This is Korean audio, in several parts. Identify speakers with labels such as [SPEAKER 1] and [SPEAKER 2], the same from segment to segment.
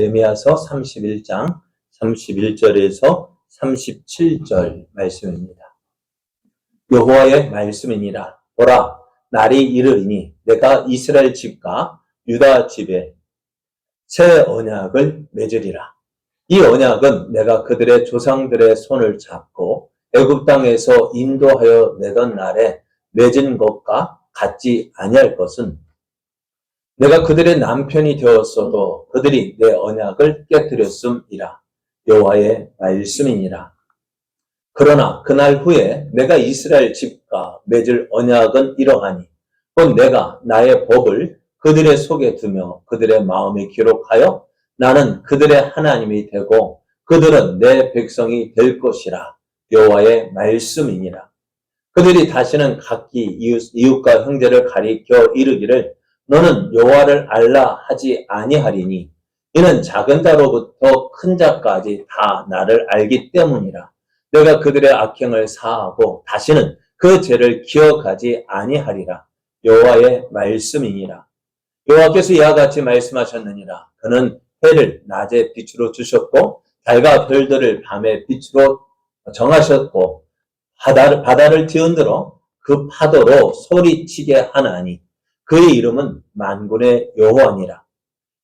[SPEAKER 1] 예레미야서 31장 31절에서 37절 말씀입니다. 여호와의 말씀이니라. 보라, 날이 이르리니 내가 이스라엘 집과 유다 집에 새 언약을 맺으리라. 이 언약은 내가 그들의 조상들의 손을 잡고 애굽 땅에서 인도하여 내던 날에 맺은 것과 같지 아니할 것은 내가 그들의 남편이 되었어도 그들이 내 언약을 깨뜨렸음이라. 여호와의 말씀이니라. 그러나 그날 후에 내가 이스라엘 집과 맺을 언약은 이러하니 곧 내가 나의 법을 그들의 속에 두며 그들의 마음에 기록하여 나는 그들의 하나님이 되고 그들은 내 백성이 될 것이라. 여호와의 말씀이니라. 그들이 다시는 각기 이웃과 형제를 가리켜 이르기를 너는 여호와를 알라 하지 아니하리니 이는 작은 자로부터 큰 자까지 다 나를 알기 때문이라. 내가 그들의 악행을 사하고 다시는 그 죄를 기억하지 아니하리라. 여호와의 말씀이니라. 여호와께서 이와 같이 말씀하셨느니라. 그는 해를 낮에 빛으로 주셨고 달과 별들을 밤에 빛으로 정하셨고 바다를 뒤흔들어 그 파도로 소리치게 하나니 그의 이름은 만군의 여호와니라.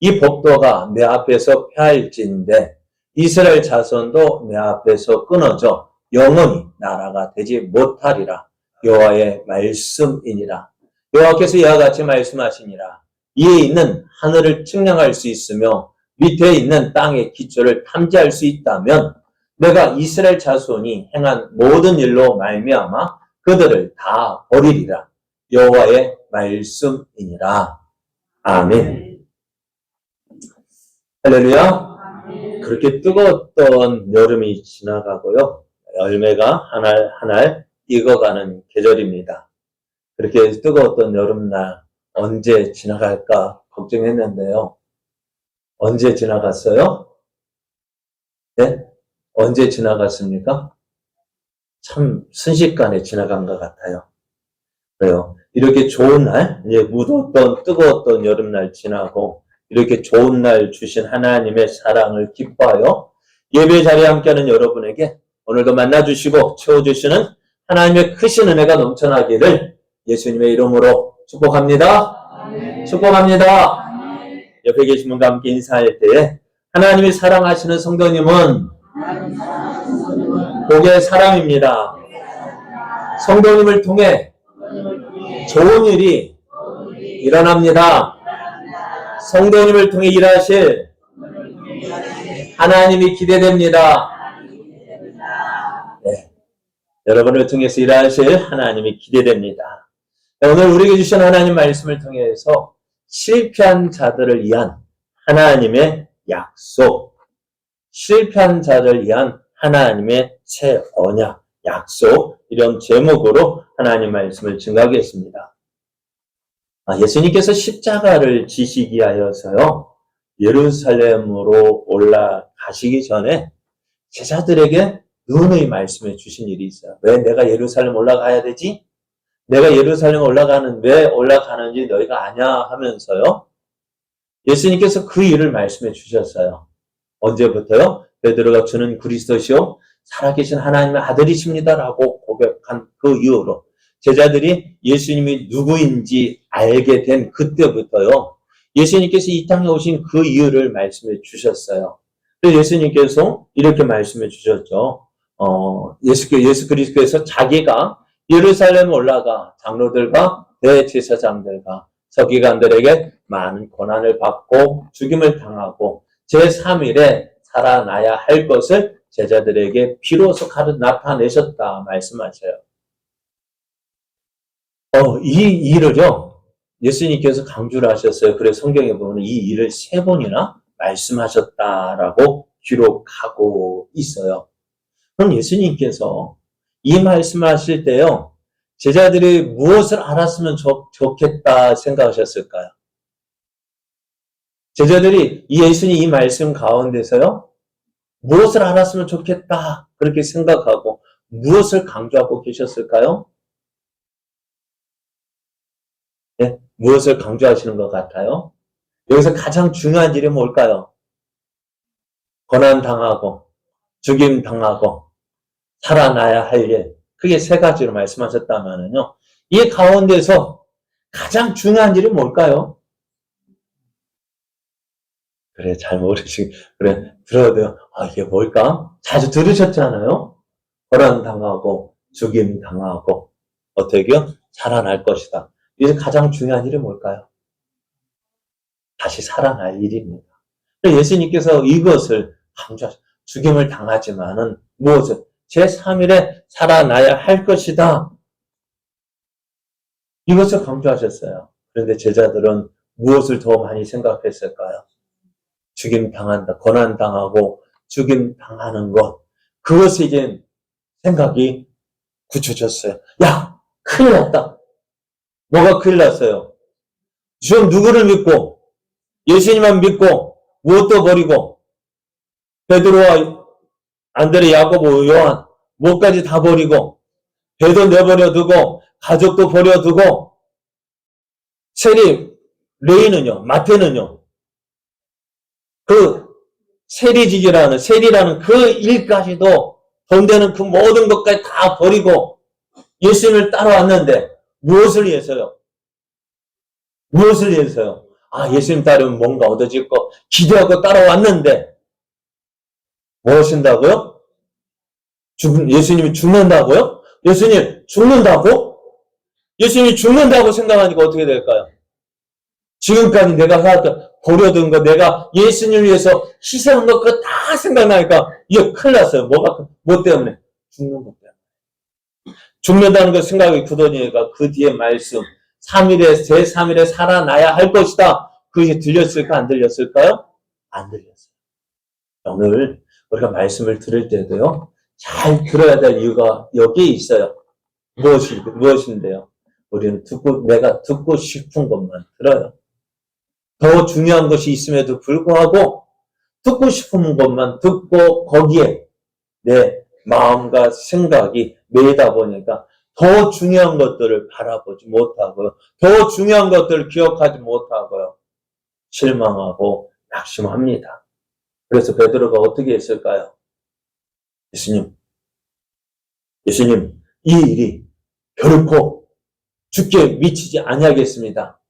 [SPEAKER 1] 이 법도가 내 앞에서 폐할진대 이스라엘 자손도 내 앞에서 끊어져 영원히 나라가 되지 못하리라. 여호와의 말씀이니라. 여호와께서 이와 같이 말씀하시니라. 위에 있는 하늘을 측량할 수 있으며 밑에 있는 땅의 기초를 탐지할 수 있다면 내가 이스라엘 자손이 행한 모든 일로 말미암아 그들을 다 버리리라. 여호와의 말씀이니라. 아멘. 할렐루야. 그렇게 뜨거웠던 여름이 지나가고요. 열매가 한 알 한 알 익어가는 계절입니다. 그렇게 뜨거웠던 여름날 언제 지나갈까 걱정했는데요. 언제 지나갔어요? 네? 언제 지나갔습니까? 참 순식간에 지나간 것 같아요. 그래요. 이렇게 좋은 날, 이제 무덥던 뜨거웠던 여름날 지나고 이렇게 좋은 날 주신 하나님의 사랑을 기뻐하여 예배 자리에 함께하는 여러분에게 오늘도 만나주시고 채워주시는 하나님의 크신 은혜가 넘쳐나기를 예수님의 이름으로 축복합니다. 아멘. 축복합니다. 아멘. 옆에 계신 분과 함께 인사할 때에 하나님이 사랑하시는 성도님은 복의 사람입니다. 성도님을 통해 좋은 일이 일어납니다. 성도님을 통해 일하실 하나님이 기대됩니다. 네. 여러분을 통해서 일하실 하나님이 기대됩니다. 오늘 우리에게 주신 하나님 말씀을 통해서 실패한 자들을 위한 하나님의 약속, 실패한 자를 위한 하나님의 새 언약, 약속, 이런 제목으로 하나님 말씀을 증거하겠습니다. 예수님께서 십자가를 지시기 하여서요, 예루살렘으로 올라가시기 전에 제자들에게 누누이 말씀해 주신 일이 있어요. 왜 내가 예루살렘 올라가야 되지? 내가 예루살렘 왜 올라가는지 너희가 아냐 하면서요, 예수님께서 그 일을 말씀해 주셨어요. 언제부터요? 베드로가 주는 그리스도시요 살아계신 하나님의 아들이십니다라고 고백한 그 이후로 제자들이 예수님이 누구인지 알게 된 그때부터요, 예수님께서 이 땅에 오신 그 이유를 말씀해 주셨어요. 그래서 예수님께서 이렇게 말씀해 주셨죠. 예수 그리스도께서 자기가 예루살렘 올라가 장로들과 대제사장들과 서기관들에게 많은 고난을 받고 죽임을 당하고 제3일에 살아나야 할 것을 제자들에게 비로소 나타내셨다 말씀하셔요. 이 일을요, 예수님께서 강조를 하셨어요. 그래서 성경에 보면 이 일을 3번이나 말씀하셨다라고 기록하고 있어요. 그럼 예수님께서 이 말씀을 하실 때요, 제자들이 무엇을 알았으면 좋겠다 생각하셨을까요? 제자들이 예수님 이 말씀 가운데서요, 무엇을 알았으면 좋겠다 그렇게 생각하고 무엇을 강조하고 계셨을까요? 네? 무엇을 강조하시는 것 같아요? 여기서 가장 중요한 일이 뭘까요? 고난당하고 죽임당하고 살아나야 할 일, 크게 세 가지로 말씀하셨다면은요, 이 가운데서 가장 중요한 일이 뭘까요? 그래, 잘 모르시, 그래, 들어도 돼요. 아, 이게 뭘까? 자주 들으셨잖아요? 고난당하고 죽임당하고 어떻게요? 살아날 것이다. 이게 가장 중요한 일이 뭘까요? 다시 살아날 일입니다. 예수님께서 이것을 강조하셨어요. 죽임을 당하지만은 무엇을? 제3일에 살아나야 할 것이다. 이것을 강조하셨어요. 그런데 제자들은 무엇을 더 많이 생각했을까요? 죽임 당한다, 고난 당하고 죽임 당하는 것. 그것이 이제 생각이 굳혀졌어요. 야, 큰일 났다. 뭐가 큰일 났어요? 지금 누구를 믿고 예수님만 믿고 무엇도 버리고 베드로와 안드레, 야고보, 요한 무엇까지 다 버리고 배도 내버려 두고 가족도 버려두고 세리 레이는요, 마태는요, 그 세리라는 그 일까지도 돈 되는 그 모든 것까지 다 버리고 예수님을 따라왔는데 무엇을 위해서요? 무엇을 위해서요? 아, 예수님 따르면 뭔가 얻어질 거 기대하고 따라왔는데 무엇인다고요? 예수님이 죽는다고요? 예수님 죽는다고? 예수님이 죽는다고 생각하니까 어떻게 될까요? 지금까지 내가 살았던 버려둔 거, 내가 예수님을 위해서 희생한 거, 그거 다 생각나니까 이게 큰일 났어요. 뭐 때문에? 죽는 것 때문에. 죽는다는 거 생각이 굳어지니까 그 뒤에 말씀, 제3일에 살아나야 할 것이다. 그게 들렸을까, 안 들렸을까요? 안 들렸어요. 오늘 우리가 말씀을 들을 때도요, 잘 들어야 될 이유가 여기에 있어요. 무엇인데요? 우리는 내가 듣고 싶은 것만 들어요. 더 중요한 것이 있음에도 불구하고 듣고 싶은 것만 듣고 거기에 내 마음과 생각이 매이다 보니까 더 중요한 것들을 바라보지 못하고요. 더 중요한 것들을 기억하지 못하고요. 실망하고 낙심합니다. 그래서 베드로가 어떻게 했을까요? 예수님, 이 일이 결코 죽게 미치지 아니하겠습니다.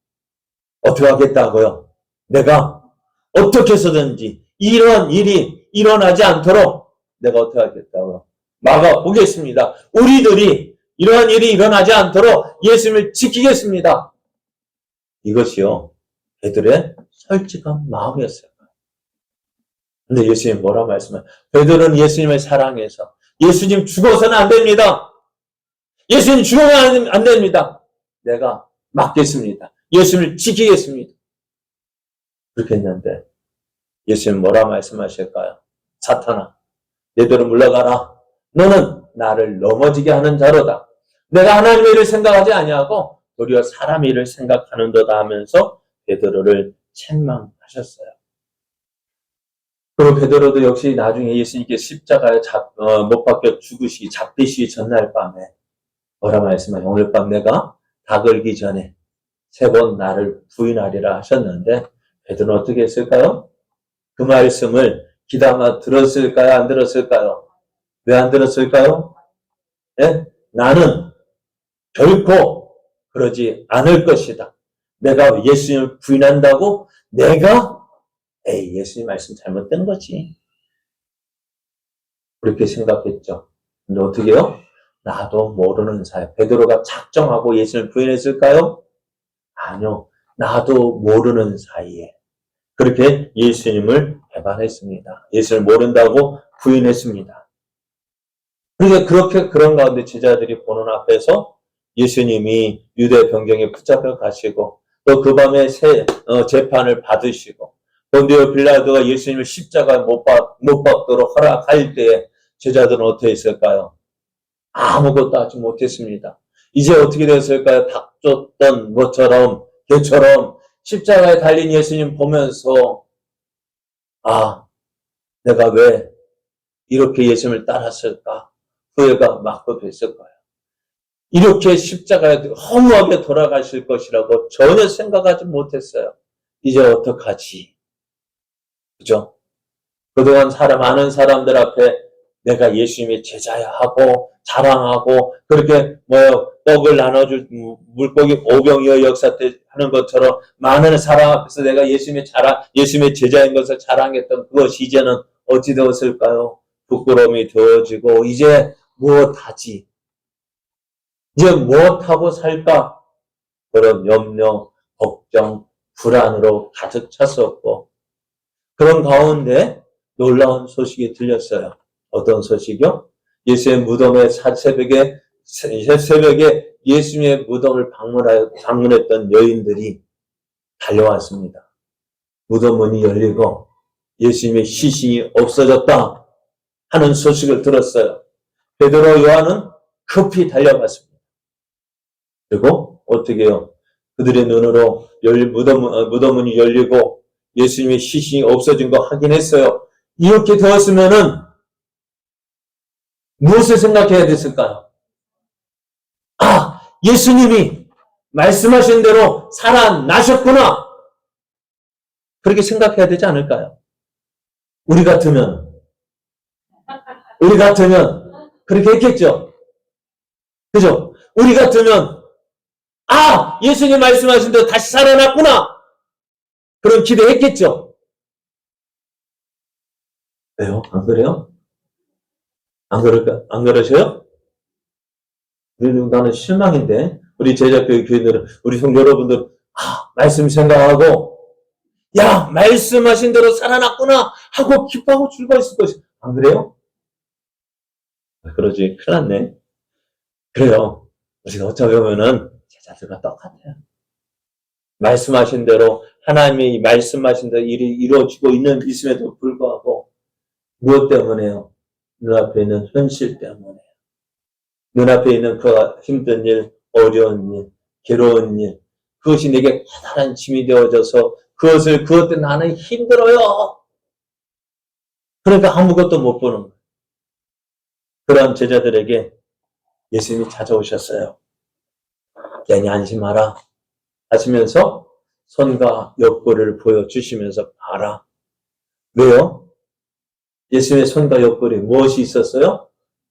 [SPEAKER 1] 어떻게 하겠다고요? 내가 어떻게 해서든지 이런 일이 일어나지 않도록 내가 어떻게 하겠다고요? 막아보겠습니다. 우리들이 이러한 일이 일어나지 않도록 예수님을 지키겠습니다. 이것이요, 베드로의 솔직한 마음이었어요. 근데 예수님 뭐라 말씀하세요? 베드로는 예수님을 사랑해서 예수님 죽어서는 안 됩니다. 예수님 죽으면 안 됩니다. 내가 막겠습니다. 예수님을 지키겠습니다. 그렇게 했는데 예수님 뭐라 말씀하실까요? 사탄아, 너희들은 물러가라. 너는 나를 넘어지게 하는 자로다. 내가 하나님의 일을 생각하지 아니하고 도리어 사람 일을 생각하는도다 하면서 베드로를 책망하셨어요. 그리고 베드로도 역시 나중에 예수님께 십자가에 못 박혀 죽으시기 잡히시기 전날 밤에 뭐라 말씀하세요? 오늘 밤 내가 닭을기 전에 3번 나를 부인하리라 하셨는데 베드로는 어떻게 했을까요? 그 말씀을 귀담아 들었을까요? 안 들었을까요? 왜 안 들었을까요? 네? 나는 결코 그러지 않을 것이다. 내가 예수님을 부인한다고 예수님 말씀 잘못된 거지. 그렇게 생각했죠. 근데 어떻게 해요? 나도 모르는 사이. 베드로가 작정하고 예수님을 부인했을까요? 아니요. 나도 모르는 사이에 그렇게 예수님을 배반했습니다. 예수님을 모른다고 부인했습니다. 그러니까 그런 가운데 제자들이 보는 앞에서 예수님이 유대 병정에 붙잡혀 가시고 또 그 밤에 재판을 받으시고 본디오 빌라도가 예수님을 십자가에 못 박도록 허락할 때에 제자들은 어떻게 했을까요? 아무것도 하지 못했습니다. 이제 어떻게 됐을까요? 닭 쫓던 개처럼 십자가에 달린 예수님 보면서 내가 왜 이렇게 예수님을 따랐을까? 후회가 막고 됐을 거예요. 이렇게 십자가에 허무하게 돌아가실 것이라고 전혀 생각하지 못했어요. 이제 어떡하지? 그죠? 그동안 많은 사람들 앞에 내가 예수님의 제자야 하고 자랑하고 그렇게 떡을 나눠줄 물고기 오병이어 역사 때 하는 것처럼 많은 사람 앞에서 내가 예수님의 제자인 것을 자랑했던 그것이 이제는 어찌 되었을까요? 부끄러움이 되어지고 이제 무엇하지? 이제 무엇하고 살까? 그런 염려, 걱정, 불안으로 가득 찼었고 그런 가운데 놀라운 소식이 들렸어요. 어떤 소식이요? 예수의 무덤에 새벽에 예수님의 무덤을 방문했던 여인들이 달려왔습니다. 무덤 문이 열리고 예수님의 시신이 없어졌다 하는 소식을 들었어요. 베드로, 요한은 급히 달려갔습니다. 그리고 어떻게 해요? 그들의 눈으로 무덤 문이 열리고 예수님의 시신이 없어진 거 확인했어요. 이렇게 되었으면은 무엇을 생각해야 됐을까요? 아, 예수님이 말씀하신 대로 살아나셨구나. 그렇게 생각해야 되지 않을까요? 우리 같으면 그렇게 했겠죠. 그죠? 우리 같으면 아, 예수님 말씀하신 대로 다시 살아났구나. 그런 기대했겠죠. 왜요? 안 그래요? 안 그러셔요? 나는 실망인데, 우리 제자교회 교인들은, 우리 성도 여러분들, 말씀 생각하고, 야, 말씀하신 대로 살아났구나! 하고 기뻐하고 즐거워했을 것이, 안 그래요? 그러지, 큰일 났네. 그래요. 우리가 어쩌면 보면은, 제자들과 똑같아요. 말씀하신 대로, 하나님이 말씀하신 대로 일이 이루어지고 있음에도 불구하고, 무엇 때문에요? 눈앞에 있는 현실 때문에. 눈앞에 있는 그 힘든 일, 어려운 일, 괴로운 일, 그것이 내게 커다란 짐이 되어져서 그것 때문에 나는 힘들어요. 그러니까 아무것도 못 보는 거예요. 그런 제자들에게 예수님이 찾아오셨어요. 괜히 안심하라 하시면서 손과 옆구리를 보여주시면서 봐라. 왜요? 예수님의 손과 옆구리 무엇이 있었어요?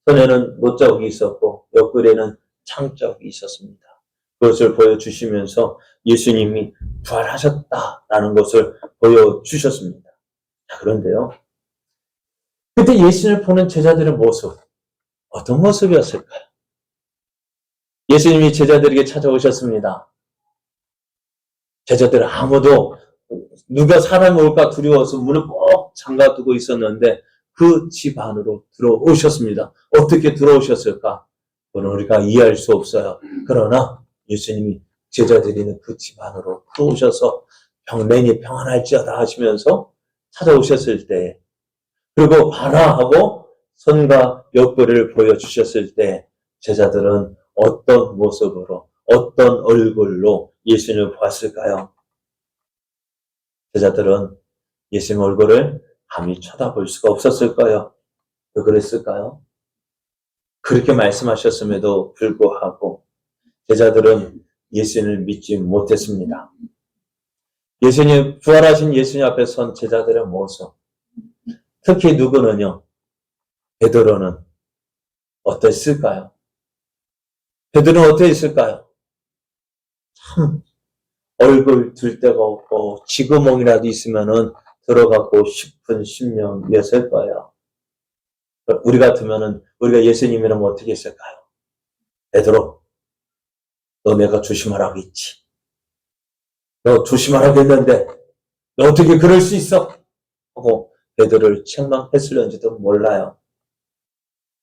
[SPEAKER 1] 손에는 못자국이 있었고 옆구리에는 창자국이 있었습니다. 그것을 보여주시면서 예수님이 부활하셨다라는 것을 보여주셨습니다. 그런데요. 그때 예수님을 보는 제자들의 모습, 어떤 모습이었을까요? 예수님이 제자들에게 찾아오셨습니다. 제자들은 아무도 누가 사람이 올까 두려워서 문을 꼭 잠가두고 있었는데 그 집 안으로 들어오셨습니다. 어떻게 들어오셨을까? 그건 우리가 이해할 수 없어요. 그러나 예수님이 제자들이 있는 그 집 안으로 들어오셔서 맨이 평안할지어다 하시면서 찾아오셨을 때 그리고 봐라 하고 손과 옆구리를 보여주셨을 때 제자들은 어떤 모습으로 어떤 얼굴로 예수님을 보았을까요? 제자들은 예수님 얼굴을 감히 쳐다볼 수가 없었을 거예요. 왜 그랬을까요? 그렇게 말씀하셨음에도 불구하고 제자들은 예수님을 믿지 못했습니다. 부활하신 예수님 앞에 선 제자들의 모습. 특히 누구는요? 베드로는 어땠을까요? 베드로는 어땠을까요? 참 얼굴 들 데가 없고 지구멍이라도 있으면은 들어가고 싶은 심령이었을 거예요. 우리 같으면은 우리가 예수님이라면 어떻게 했을까요? 베드로, 너 내가 조심하라고 했지. 너 조심하라고 했는데 너 어떻게 그럴 수 있어? 하고 베드로를 책망했을런지도 몰라요.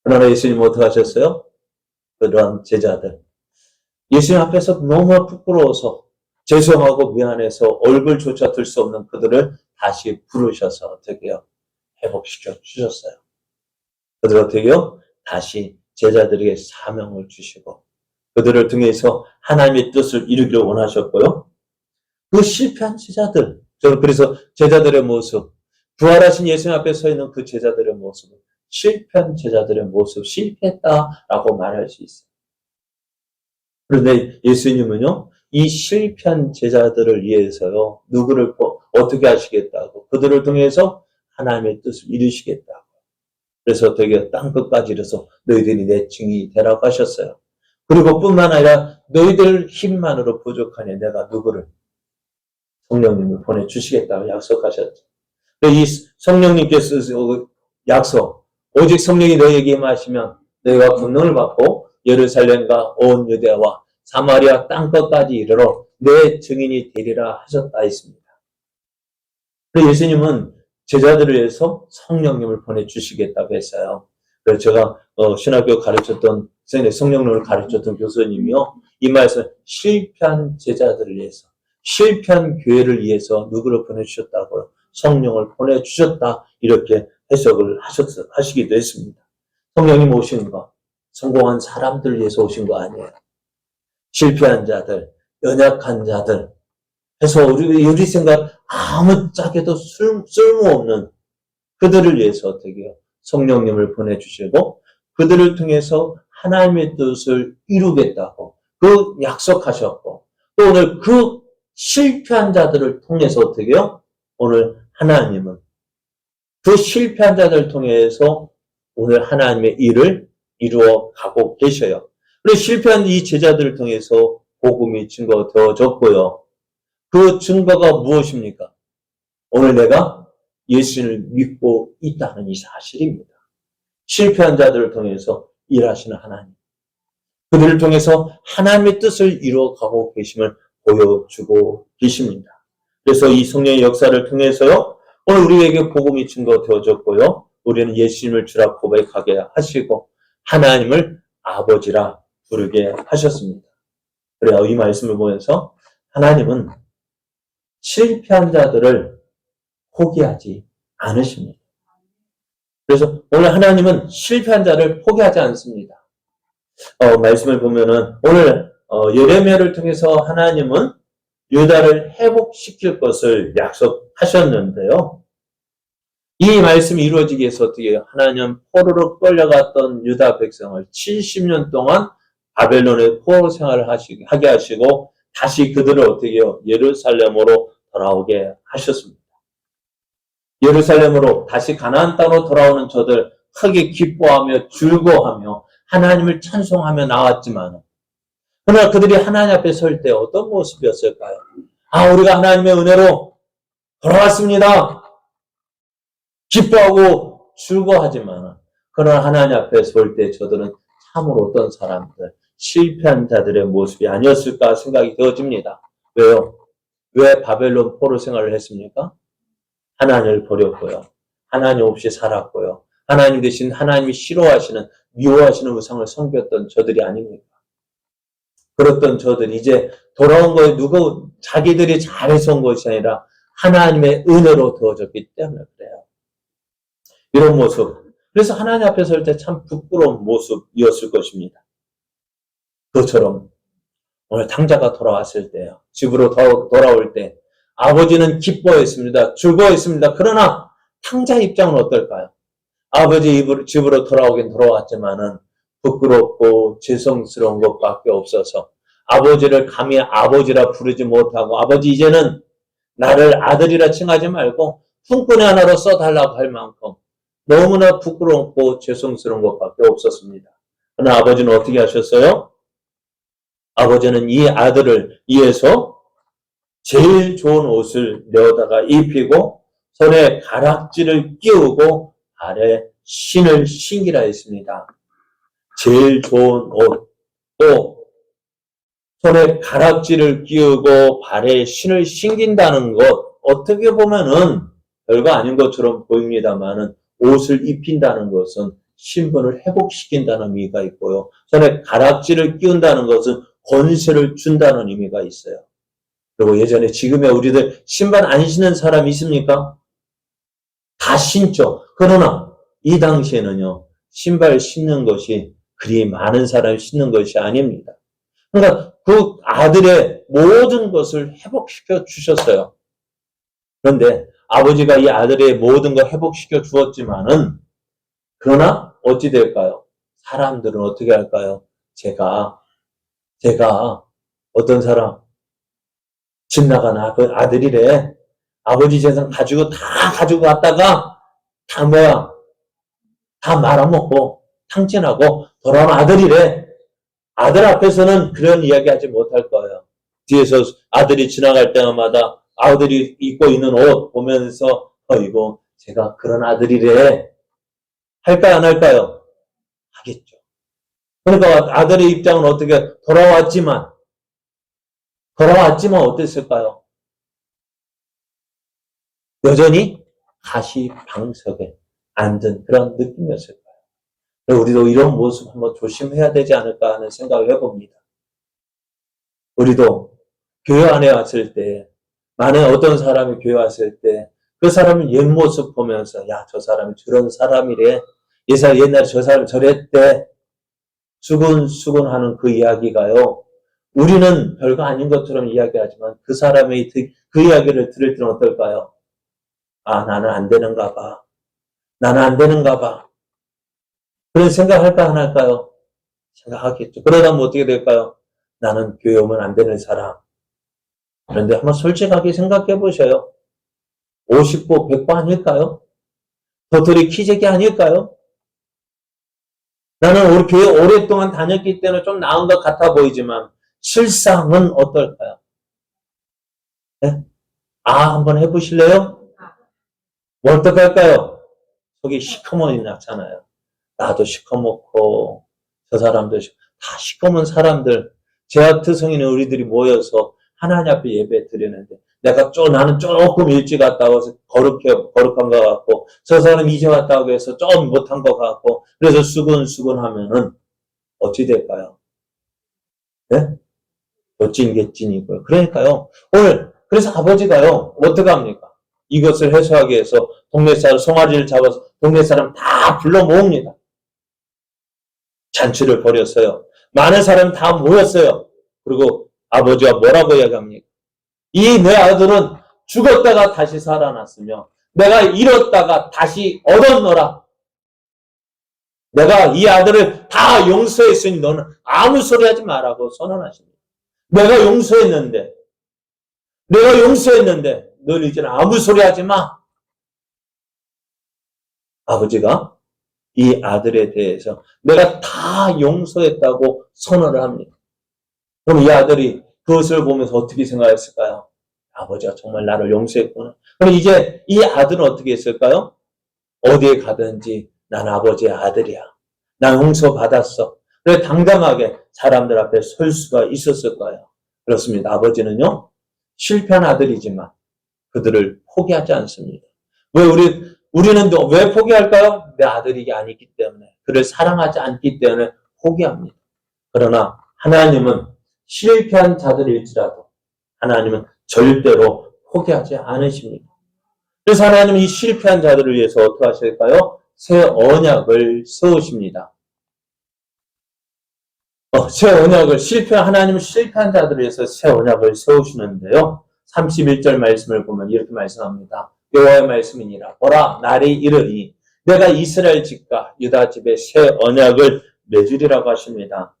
[SPEAKER 1] 그러나 예수님 어떻게 하셨어요? 그러한 제자들. 예수님 앞에서 너무 부끄러워서 죄송하고 미안해서 얼굴조차 들 수 없는 그들을 다시 부르셔서 어떻게 해요? 회복시켜 주셨어요. 그들 어떻게 해요? 다시 제자들에게 사명을 주시고 그들을 통해서 하나님의 뜻을 이루기를 원하셨고요. 그 실패한 제자들, 저는 그래서 제자들의 모습, 부활하신 예수님 앞에 서 있는 그 제자들의 모습, 실패한 제자들의 모습, 실패했다라고 말할 수 있어요. 그런데 예수님은요, 이 실패한 제자들을 위해서요, 누구를 어떻게 하시겠다고, 그들을 통해서 하나님의 뜻을 이루시겠다고. 그래서 되게 땅끝까지 이르서 너희들이 내 증인이 되라고 하셨어요. 그리고 뿐만 아니라 너희들 힘만으로 부족하니 내가 누구를? 성령님을 보내주시겠다고 약속하셨죠. 이 성령님께서 약속, 오직 성령이 너희에게 임하시면 너희가 권능을 받고 예루살렘과 온 유대와 사마리아 땅끝까지 이르러 내 증인이 되리라 하셨다 했습니다. 그래서 예수님은 제자들을 위해서 성령님을 보내주시겠다고 했어요. 그래서 제가 신학교 가르쳤던 성령님을 가르쳤던 교수님이요. 이 말씀 실패한 제자들을 위해서 실패한 교회를 위해서 누구를 보내주셨다고요? 성령을 보내주셨다. 이렇게 해석을 하시기도 했습니다. 성령님 오신 거 성공한 사람들 위해서 오신 거 아니에요. 실패한 자들, 연약한 자들 해서 우리 생각 아무짝에도 쓸모없는 그들을 위해서 어떻게 해요? 성령님을 보내주시고 그들을 통해서 하나님의 뜻을 이루겠다고 그 약속하셨고 또 오늘 그 실패한 자들을 통해서 어떻게 해요? 오늘 하나님은 그 실패한 자들을 통해서 오늘 하나님의 일을 이루어 가고 계셔요. 그리고 실패한 이 제자들을 통해서 복음이 증거되어졌고요. 그 증거가 무엇입니까? 오늘 내가 예수를 믿고 있다는 이 사실입니다. 실패한 자들을 통해서 일하시는 하나님. 그들을 통해서 하나님의 뜻을 이루어가고 계심을 보여주고 계십니다. 그래서 이 성령의 역사를 통해서요. 오늘 우리에게 복음이 증거되어졌고요. 우리는 예수님을 주라 고백하게 하시고 하나님을 아버지라 부르게 하셨습니다. 그래야 이 말씀을 보면서 하나님은 실패한 자들을 포기하지 않으십니다. 그래서 오늘 하나님은 실패한 자를 포기하지 않습니다. 말씀을 보면은 오늘 예레미야를 통해서 하나님은 유다를 회복시킬 것을 약속하셨는데요. 이 말씀이 이루어지기 위해서 어떻게 해요? 하나님 포로로 끌려갔던 유다 백성을 70년 동안 바벨론의 포로 생활을 하게 하시고 다시 그들을 어떻게 해요? 예루살렘으로 돌아오게 하셨습니다. 예루살렘으로 다시 가나안 땅으로 돌아오는 저들 크게 기뻐하며 즐거워하며 하나님을 찬송하며 나왔지만 그러나 그들이 하나님 앞에 설 때 어떤 모습이었을까요? 우리가 하나님의 은혜로 돌아왔습니다. 기뻐하고 즐거워하지만 그러나 하나님 앞에 설 때 저들은 참으로 어떤 사람들, 실패한 자들의 모습이 아니었을까 생각이 되어집니다. 왜요? 왜 바벨론 포로 생활을 했습니까? 하나님을 버렸고요. 하나님 없이 살았고요. 하나님 대신 하나님이 싫어하시는, 미워하시는 우상을 섬겼던 저들이 아닙니까? 그랬던 저들이 이제 돌아온 거에 자기들이 잘해서 온 것이 아니라 하나님의 은혜로 되어졌기 때문에 그래요. 이런 모습. 그래서 하나님 앞에 설 때 참 부끄러운 모습이었을 것입니다. 그것처럼 오늘 탕자가 돌아왔을 때요. 집으로 돌아올 때 아버지는 기뻐했습니다. 즐거워했습니다. 그러나 탕자 입장은 어떨까요? 아버지 집으로 돌아오긴 돌아왔지만은 부끄럽고 죄송스러운 것밖에 없어서 아버지를 감히 아버지라 부르지 못하고 아버지 이제는 나를 아들이라 칭하지 말고 품꾼의 하나로 써달라고 할 만큼 너무나 부끄럽고 죄송스러운 것밖에 없었습니다. 그러나 아버지는 어떻게 하셨어요? 아버지는 이 아들을 위해서 제일 좋은 옷을 내어다가 입히고 손에 가락지를 끼우고 발에 신을 신기라 했습니다. 제일 좋은 옷, 또 손에 가락지를 끼우고 발에 신을 신긴다는 것 어떻게 보면은 별거 아닌 것처럼 보입니다만은 옷을 입힌다는 것은 신분을 회복시킨다는 의미가 있고요. 손에 가락지를 끼운다는 것은 권세를 준다는 의미가 있어요. 그리고 예전에 지금의 우리들 신발 안 신는 사람 있습니까? 다 신죠. 그러나 이 당시에는요. 신발 신는 것이 그리 많은 사람이 신는 것이 아닙니다. 그러니까 그 아들의 모든 것을 회복시켜 주셨어요. 그런데 아버지가 이 아들의 모든 걸 회복시켜 주었지만은 그러나 어찌 될까요? 사람들은 어떻게 할까요? 제가 어떤 사람 집 나가나 그 아들이래 아버지 재산 다 가지고 갔다가 다 뭐야? 다 말아먹고 탕진하고 돌아온 아들이래. 아들 앞에서는 그런 이야기 하지 못할 거예요. 뒤에서 아들이 지나갈 때마다 아들이 입고 있는 옷 보면서 이거 제가 그런 아들이래. 할까요, 안 할까요? 하겠죠. 그러니까 아들의 입장은 어떻게 돌아왔지만 어땠을까요? 여전히 가시방석에 앉은 그런 느낌이었을 거예요. 우리도 이런 모습 한번 조심해야 되지 않을까 하는 생각을 해봅니다. 우리도 교회 안에 왔을 때, 만약에 어떤 사람이 교회 왔을 때, 그 사람의 옛 모습 보면서, 야, 저 사람이 저런 사람이래. 옛날에 저 사람이 저랬대. 수근수근 하는 그 이야기가요. 우리는 별거 아닌 것처럼 이야기하지만 그 사람의 그 이야기를 들을 때는 어떨까요? 아, 나는 안 되는가 봐. 나는 안 되는가 봐. 그런 생각할까 안 할까요? 생각하겠죠. 그러다 보면 어떻게 될까요? 나는 교회 오면 안 되는 사람. 그런데 한번 솔직하게 생각해 보셔요. 50보 100보 아닐까요? 도토리 키재기 아닐까요? 나는 우리 교회 오랫동안 다녔기 때문에 좀 나은 것 같아 보이지만 실상은 어떨까요? 네? 한번 해보실래요? 뭐 어떡할까요? 속이 시커먼이 났잖아요. 나도 시커멓고 저 사람도 다 시커먼 사람들, 제약트성인의 우리들이 모여서 하나님 앞에 예배 드리는데 나는 조금 일찍 갔다 와서 거룩한 것 같고 저 사람 이제 왔다고 해서 좀 못한 것 같고 그래서 수근수근 하면은 어찌 될까요? 네? 어찐개찐이고요. 그러니까요. 그래서 아버지가요. 어떡합니까? 이것을 해소하기 위해서 동네 사람 송아지를 잡아서 동네 사람 다 불러 모읍니다. 잔치를 벌였어요. 많은 사람이 다 모였어요. 그리고 아버지가 뭐라고 이야기합니까? 이 내 아들은 죽었다가 다시 살아났으며 내가 잃었다가 다시 얻었노라. 내가 이 아들을 다 용서했으니 너는 아무 소리 하지 말라고 선언하십니다. 내가 용서했는데 너는 이제는 아무 소리 하지 마. 아버지가 이 아들에 대해서 내가 다 용서했다고 선언을 합니다. 그럼 이 아들이 그것을 보면서 어떻게 생각했을까요? 아버지가 정말 나를 용서했구나. 그럼 이제 이 아들은 어떻게 했을까요? 어디에 가든지 난 아버지의 아들이야. 난 용서받았어. 그래 당당하게 사람들 앞에 설 수가 있었을 거예요. 그렇습니다. 아버지는요. 실패한 아들이지만 그들을 포기하지 않습니다. 우리는 왜 포기할까요? 내 아들이 아니기 때문에. 그를 사랑하지 않기 때문에 포기합니다. 그러나 하나님은 실패한 자들일지라도 하나님은 절대로 포기하지 않으십니다. 그래서 하나님은 이 실패한 자들을 위해서 어떻게 하실까요? 새 언약을 세우십니다. 하나님은 실패한 자들을 위해서 새 언약을 세우시는데요. 31절 말씀을 보면 이렇게 말씀합니다. 여호와의 말씀이니라. 보라, 날이 이르니 내가 이스라엘 집과 유다 집에 새 언약을 맺으리라고 하십니다.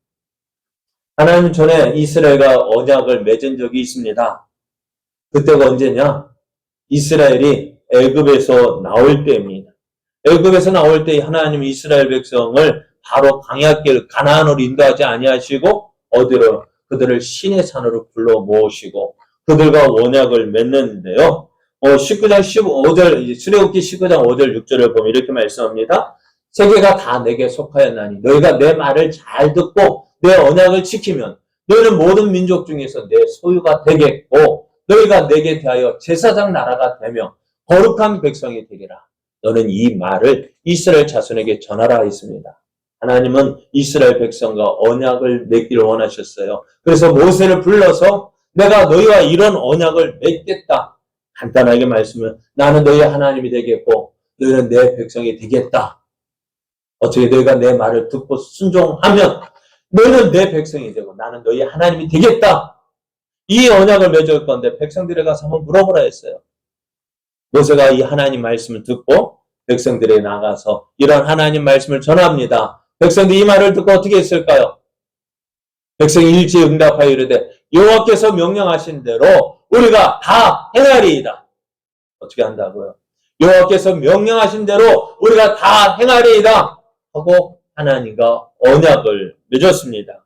[SPEAKER 1] 하나님은 전에 이스라엘과 언약을 맺은 적이 있습니다. 그때가 언제냐? 이스라엘이 애굽에서 나올 때입니다. 애굽에서 나올 때 하나님이 이스라엘 백성을 바로 광야길 가나안으로 인도하지 아니하시고 어디로? 그들을 시내 산으로 불러 모으시고 그들과 언약을 맺는데요. 19장 15절, 출애굽기 19장 5절 6절을 보면 이렇게 말씀합니다. 세계가 다 내게 속하였나니 너희가 내 말을 잘 듣고 내 언약을 지키면 너희는 모든 민족 중에서 내 소유가 되겠고 너희가 내게 대하여 제사장 나라가 되며 거룩한 백성이 되리라. 너는 이 말을 이스라엘 자손에게 전하라 했습니다. 하나님은 이스라엘 백성과 언약을 맺기를 원하셨어요. 그래서 모세를 불러서 내가 너희와 이런 언약을 맺겠다. 간단하게 말씀을 나는 너희의 하나님이 되겠고 너희는 내 백성이 되겠다. 어떻게 너희가 내 말을 듣고 순종하면 너희는 내 백성이 되고 나는 너희의 하나님이 되겠다. 이 언약을 맺을 건데 백성들에 가서 한번 물어보라 했어요. 모세가 이 하나님 말씀을 듣고 백성들에 나가서 이런 하나님 말씀을 전합니다. 백성들이 이 말을 듣고 어떻게 했을까요? 백성이 일제히 응답하여 이르되 여호와께서 명령하신 대로 우리가 다 행하리이다. 어떻게 한다고요? 여호와께서 명령하신 대로 우리가 다 행하리이다 하고 하나님과 언약을 맺었습니다.